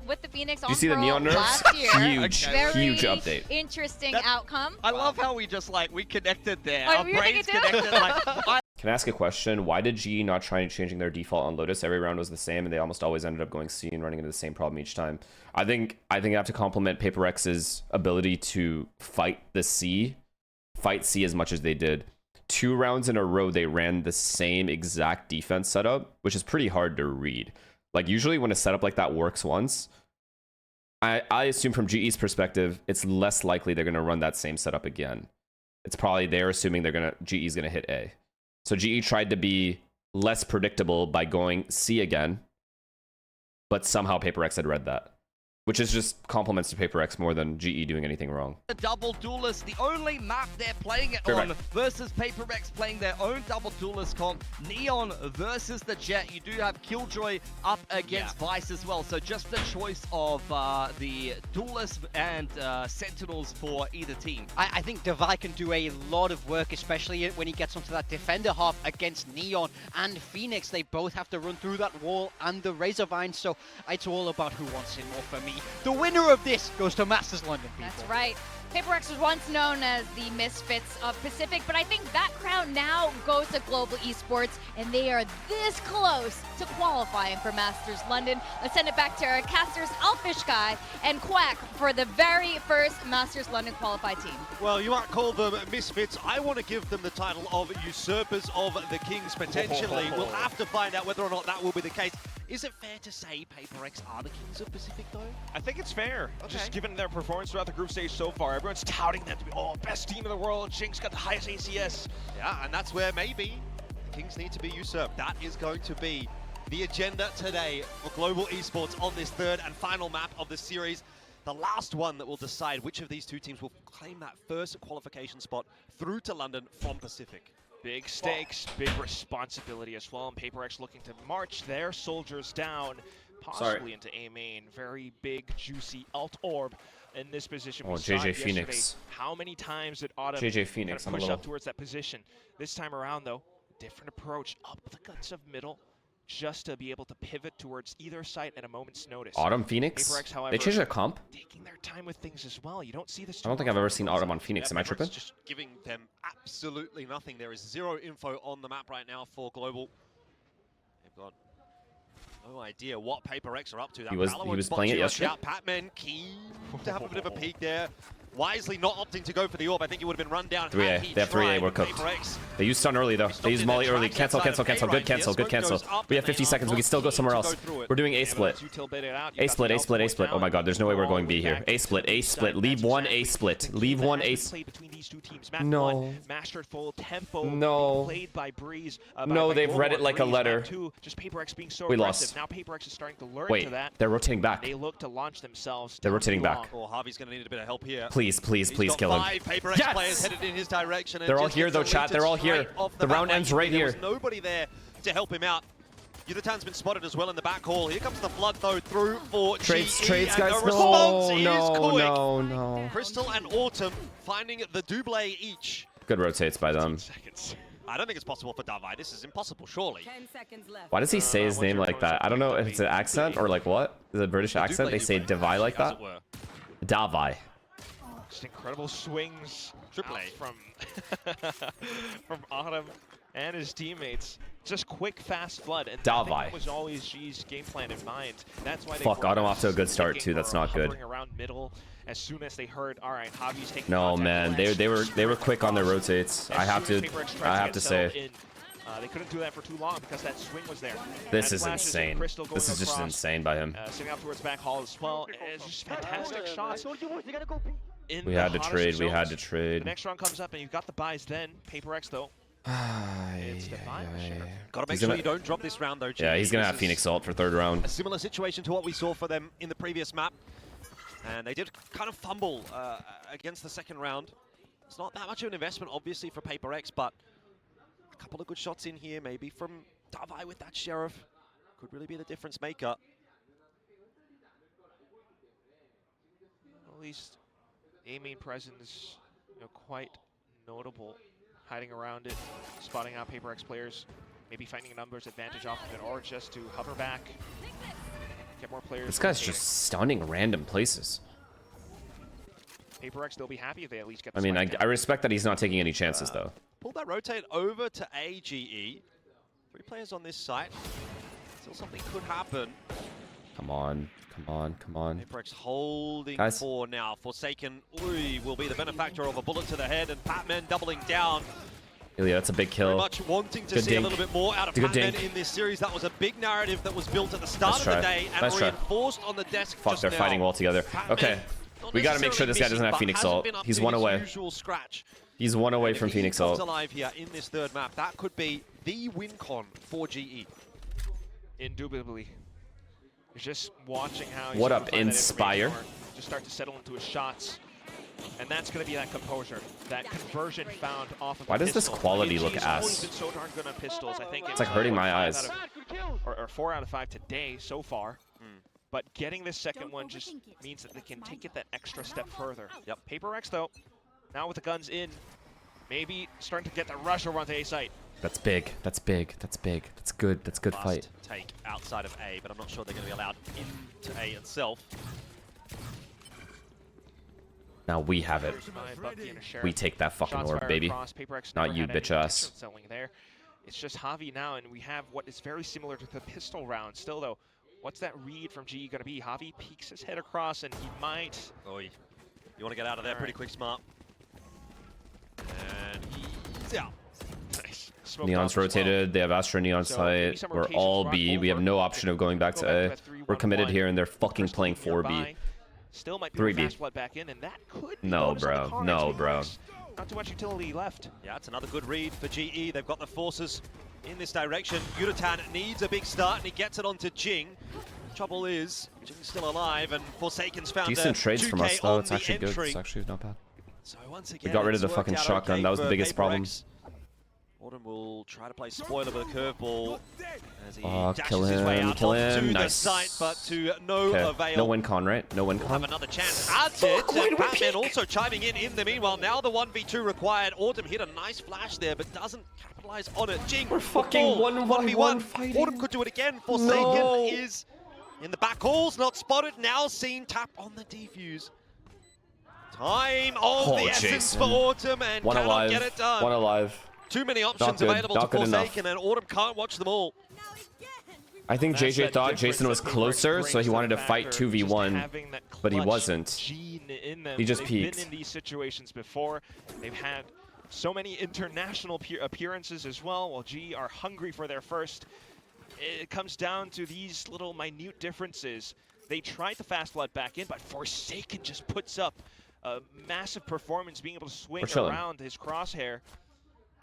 with the Phoenix you see the on Neon nerfs? last year. Huge, Very huge update. interesting outcome. I love how we just we connected there. Oh, Our were you brains thinking too? connected. Can I ask a question? Why did GE not try changing their default on Lotus? Every round was the same, and they almost always ended up going C and running into the same problem each time. I think I have to compliment PaperX's ability to fight C as much as they did. 2 rounds in a row, they ran the same exact defense setup, which is pretty hard to read. Like, usually when a setup like that works once, I assume from GE's perspective, it's less likely they're going to run that same setup again. It's probably they're assuming GE's going to hit A. So GE tried to be less predictable by going C again, but somehow PaperX had read that. Which is just compliments to PaperX more than GE doing anything wrong. The double duelist, the only map they're playing it on versus PaperX playing their own double duelist comp. Neon versus the Jet. You do have Killjoy up against Vice as well. So just the choice of the duelists and Sentinels for either team. I think Devi can do a lot of work, especially when he gets onto that defender half against Neon and Phoenix. They both have to run through that wall and the Razorvine, so it's all about who wants it more for me. The winner of this goes to Masters London, people. That's right. PaperX was once known as the misfits of Pacific, but I think that crown now goes to Global Esports, and they are this close to qualifying for Masters London. Let's send it back to our casters, Alfish Guy and Quack, for the very first Masters London qualified team. Well, you might call them misfits. I want to give them the title of usurpers of the Kings, potentially. We'll have to find out whether or not that will be the case. Is it fair to say PaperX are the Kings of Pacific, though? I think it's fair. Okay. Just given their performance throughout the group stage so far, everyone's touting them to be, best team in the world. Jinx got the highest ACS. Yeah, and that's where maybe the Kings need to be usurped. That is going to be the agenda today for Global Esports on this third and final map of the series. The last one that will decide which of these two teams will claim that first qualification spot through to London from Pacific. Big stakes, big responsibility as well. And PaperX looking to march their soldiers down, possibly into A main. Very big, juicy alt orb in this position. Oh, JJ Phoenix. How many times did Autumn JJ Phoenix kind of push up towards that position? This time around, though, different approach. Up the guts of middle, just to be able to pivot towards either side at a moment's notice. Autumn Phoenix? PaperX, however, They changed their comp? taking their time with things as well. You don't see this. I don't think I've ever seen Autumn on Phoenix. Am I tripping? Just giving them absolutely nothing. There is zero info on the map right now for Global. They've got no idea what PaperX are up to. That He was playing it yesterday? Patman keen to have a bit of a peek there. Wisely not opting to go for the orb. I think he would have been run down. 3A. They have 3A. We're cooked. They used stun early, though. They used Molly early. Cancel, cancel, cancel. Good cancel, good cancel. We have 50 seconds. We can still go somewhere else. We're doing A split. A split, A split, A split. Oh my god, there's no way we're going B here. A split, A split. Leave one A split. Leave one A split. No. Mastered full tempo. No. Played by Breeze. No, they've read it like a letter. Just PaperX being so We aggressive. lost. Now PaperX is starting to learn Wait, to that. they're rotating back. They look to launch themselves. They're rotating back. Oh, Harvey's going to need a bit of help here. Please, please, please kill him. 5 PaperX Yes! players headed in his direction. And They're all just here, gets though, a chat. They're all straight here. off The round back ends line. right There here. was nobody there to help him out. Yudatan's been spotted as well in the back hall. Here comes the flood, though, through for Trades, GE, trades, and guys. the response No, is no, quick. no, no. Crystal and Autumn finding the double each. Good rotates by them. Seconds. I don't think it's possible for Davai. This is impossible, surely. 10 seconds left. Why does he say his name like that? I don't know if it's an accent or like what? Is it a British accent? They say Devi like as that? it were. Davai. Just incredible swings Triple out A. from Autumn and his teammates. Just quick, fast flood. And I think Davai. that was always G's game plan in mind. That's why they Fuck, were Autumn off to a good start sticking too. That's or not good. hovering around middle as soon as they heard, all right, Javi's taking No contact. man, they were quick on their rotates. I have to say. They couldn't do that for too long because that swing was there. This And is flashes and insane. Crystal going This is just across, insane by him. sitting up towards back hall as well. It's just fantastic shots. In We the had to hottest trade, of we had zones. to trade. The next round comes up and you've got the buys then. PaperX though. It's Defi with Sheriff. Got to make He's sure gonna- you don't drop this round, though. Yeah, he's gonna have This is Phoenix ult for third round. a similar situation to what we saw for them in the previous map. And they did kind of fumble against the second round. It's not that much of an investment, obviously, for PaperX, but a couple of good shots in here, maybe from Davai with that Sheriff. Could really be the difference maker. At least A main presence, quite notable. Hiding around it, spotting out PaperX players, maybe finding a numbers advantage off of it, or just to hover back. Get more players. This guy's rotating. just stunning random places. PaperX, they'll be happy if they at least get I the mean, spike I respect that he's not taking any chances, though. Pull that rotate over to AGE. 3 players on this site. Still something could happen. Come on. Come on. Come on. PaperX holding Guys. 4 now. Forsaken will be the benefactor of a bullet to the head, and Patman doubling down. Ilya, that's a big Very kill. much wanting to Good see a dink. little bit more out of It's a good Patman dink. in this series. That was a big narrative that was built at the start Nice of the try. day and Nice try. reinforced on the desk Fuck, just they're now. fighting well together. Patman, Okay. not We got to make sure this guy doesn't have necessarily Phoenix missing, ult. but hasn't He's been one up to away. his usual scratch. He's one away And from if he Phoenix comes ult. alive here in this third map, that could be the win con for GE. Indubitably. You're just watching how he's What gonna up, find that Inspire? information or just start to settle into his shots. And that's going to be that composure, that conversion found off of Why the does this pistol. quality GG's look always ass? been so darn good on pistols. I think It's like hurting my 5 eyes. out of- or 4 out of 5 today so far. But getting this second one just means that they can take it that extra step further. Yep. PaperX though, now with the guns in, maybe starting to get that rush over onto A site. That's big. That's big. That's big. That's good. That's good Fast fight. take outside of A, but I'm not sure they're going to be allowed into A itself. Now we have it. By Bucky and a Sheriff. We take that fucking Shots orb, fired baby. across. PaperX Not never you, had any bitch ass. intention of selling there. It's just Javi now, and we have what is very similar to the pistol round. Still, though, what's that read from GE going to be? Javi peeks his head across, and he might. Oy. You want to get out of there pretty quick, Smart. And he's out. Nice. Smoked Neon's off as well. rotated. They have Astra Neon So maybe site. some We're rotations all run B. We have over. no option of going back Go to back A. to that 3-1-1. We're committed here, and they're fucking First playing team 4B. nearby. Still might be 3B. fast blood back in, and that could be No, bonus on the bro. car. No, Actually bro. works. Not too much utility left. Yeah, it's another good read for GE. They've got the forces in this direction. Yuratan needs a big start, and he gets it onto Jing. Trouble is, Jing's still alive, and Forsaken's found Decent a trades 2K from us, though. on It's the actually good. entry. It's actually not bad. So once again, got rid of it's the fucking worked out shotgun. okay That was the for biggest problem. PaperX. Autumn will try to play spoiler with a curveball as he Oh, dashes kill his way him, out kill onto him. the Nice. site, but to no Okay. avail. No win con, right? No win Have con. another chance at it, and Batman also chiming in the meanwhile. Now the 1v2 required. Autumn hit a nice flash there, but doesn't capitalize on it. Jing, We're fucking the ball, 1v1 fighting. Autumn could do it again. Forsaken No. is in the back halls, not spotted, now seen. Tap on the defuse. Time of Oh, the essence Jason. for Autumn, and One cannot alive. get it done. One alive. Too many options good. available Not to good enough. Forsaken, and Autumn can't watch them all. I think That's JJ that thought difference Jason that was PaperX closer, brings so he to wanted the to fight factor, 2v1, just having that but he clutch wasn't. gene in them. He just They've peeked. been in these situations before. They've had so many international appearances as well, while GE are hungry for their first. It comes down to these little minute differences. They tried the fast flood back in, but Forsaken just puts up a massive performance, being able to swing We're chilling. around his crosshair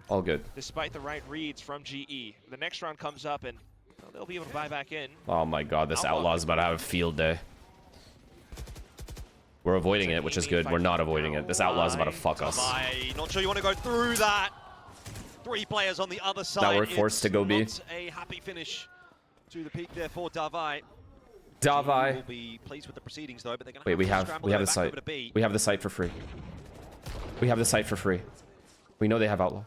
All good. despite the right reads from GE. The next round comes up, and well, they'll be able to buy back in. Oh my god, this Outlaw's about to have a field day. We're avoiding it, which is good. We're not avoiding it. This Outlaw's about to fuck us. Not sure you want to go through that. 3 players on the other side. we're forced to go B. Not a happy finish to the peak there for Davai. Davai. Will be pleased with the proceedings though, but they're going Wait, we to have scramble the their way back site. over to B. We have the site for free. We have the site for free. We know they have Outlaw.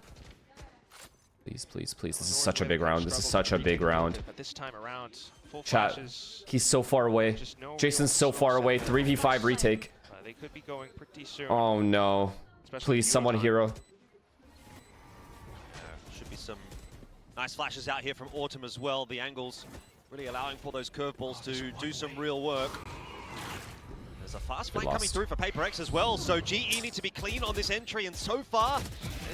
Please, please, please. This is such a big round. This is such a big round. But this time around, full Chat. flashes. He's so far away. Just no Jason's real so far source away. of 3v5 retake. They could be going pretty soon. Oh no. especially Please, with someone Yuratan. hero. Should be some nice flashes out here from Autumn as well. The angles really allowing for those curveballs to do some real work. There's a fast flank coming lost. through for PaperX as well, so GE need to be clean on this entry, and so far,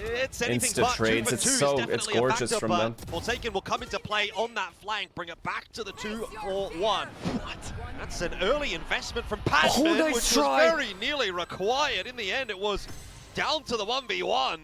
it's anything Insta but. trades, 2 for it's 2 is so- definitely it's a gorgeous factor, from but them. Forsaken will come into play on that flank, bring it back to the 2-4-1. That's an early investment from Patman, nice which try. was very nearly required. In the end, it was down to the 1v1.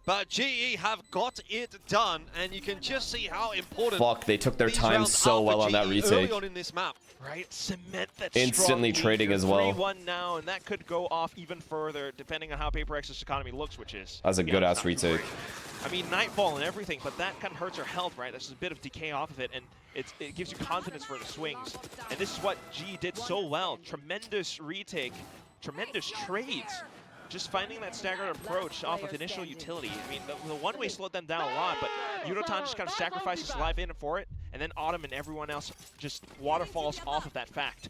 But GE have got it done, and you can just see how important. Fuck, they took their these time rounds so are for well on that GE retake. Early on in this map. Right, cement that Instantly strong trading lead. as well. 3-1 now, and that could go off even further depending on how PaperX's economy looks, which is. That's a yeah, good-ass not too retake. great. I mean, Nightfall and everything, but that kind of hurts her health, right? There's a bit of decay off of it, and it gives you confidence for the swings. And this is what G did so well. Tremendous retake, tremendous trades. Just finding that staggered approach off of initial utility. I mean, the one-way slowed them down a lot, but Yuratan just kind of sacrificed his life in for it, and then Autumn and everyone else just waterfalls off of that fact.